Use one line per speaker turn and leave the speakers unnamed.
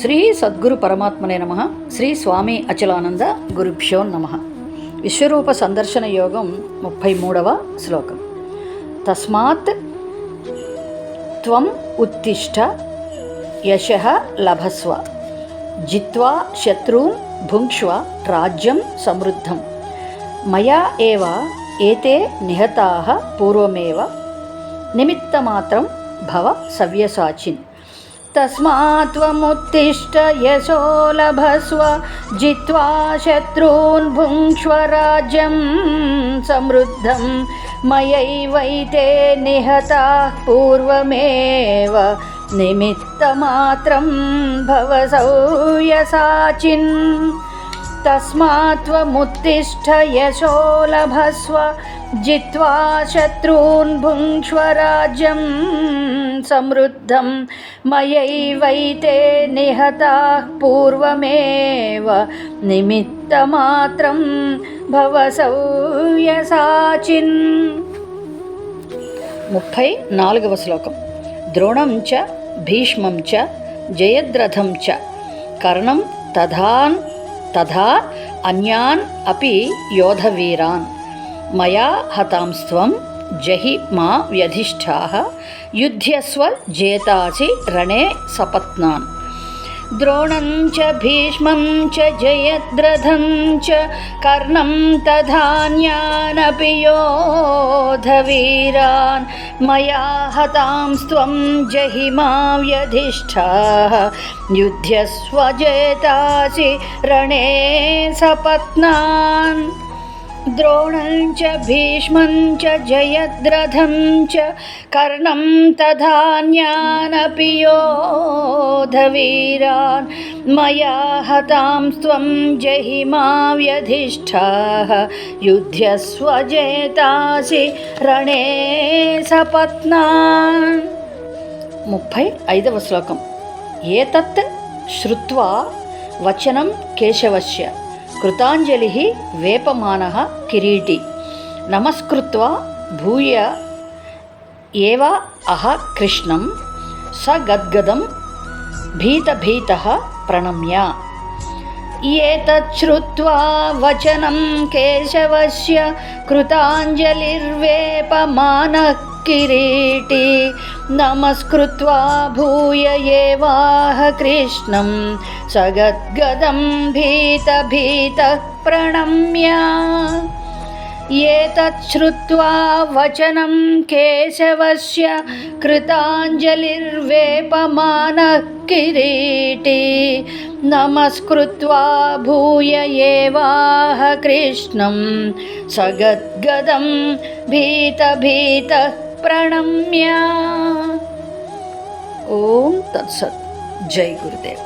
శ్రీ సద్గురు పరమాత్మనే నమః. శ్రీ స్వామి అచలానంద గురుభ్యో నమః. విశ్వరూప సందర్శన యోగం 33వ శ్లోకం. తస్మాత్ త్వం ఉత్తిష్ట యశః లభస్వ జిత్వా శత్రూన్ భుంక్ష్వ రాజ్యం సమృద్ధం మయా ఏవ ఏతే నిహతాః పూర్వమేవ నిమిత్తమాత్రం భవ సవ్యసాచిన్. తస్మాత్ త్వముత్తిష్ట యశో లభస్వ జిత్వా శత్రూన్ భుంక్ష్వ రాజ్యం సమృద్ధం మయైవైతే నిహతాః పూర్వమేవ నిమిత్తమాత్రం భవ సవ్యసాచిన్. తస్మాత్ త్వముత్తిష్ట యశో లభస్వ జిత్వా శత్రూన్ భుంక్ష్వ రాజ్యం సమృద్ధం మయైవైతే నిహతాః పూర్వమేవ నిమిత్తమాత్రం భవ సవ్యసాచిన్. 34వ శ్లోకం. ద్రోణం చ భీష్మం చ జయద్రథం చ కర్ణం తథా అన్యాన్ అపి యోధవీరాన్ మయా హతాంస్త్వం జహి మా వ్యధిష్ఠాః యుధ్యస్వ జేతాసి రణే సపత్నాన్. ద్రోణం చ భీష్మం చ జయద్రథం చ కర్ణం తథాన్యానపి యోధవీరాన్ మయా హతాంస్త్వం జహి మా వ్యధిష్ఠాః యుధ్యస్వ జేతాసి రణే సపత్నాన్. ద్రోణం చ భీష్మం చ జయద్రథం చ కర్ణం తథాన్యానపి యోధవీరాన్ మయా హతాంస్త్వం జహి మా వ్యధిష్ఠాః యుధ్యస్వ జేతాసి రణే సపత్నాన్. 35వ శ్లోకం. ఏతత్ శ్రుత్వా వచనం కేశవస్య కృతాంజలిః వేపమానః కిరీటి నమస్కృత్వా భూయ ఏవ అహ కృష్ణం స గద్గదం భీతః ప్రణమ్య. ఏతత్ శ్రుత్వా వచనం కేశవస్య కృతాంజలిర్వేపమానః కిరీటి నమస్కృత్వా భూయ ఏవాహ కృష్ణం సగద్గదం భీతః ప్రణమ్య. ఏతత్ శ్రుత్వా వచనం కేశవస్య కృతాంజలిర్వేపమానః కిరీటి నమస్కృత్వా భూయ ఏవాహ కృష్ణం సగద్గదం భీతః ప్రణమ్య. ఓం తత్సత్. జై గురుదేవ్.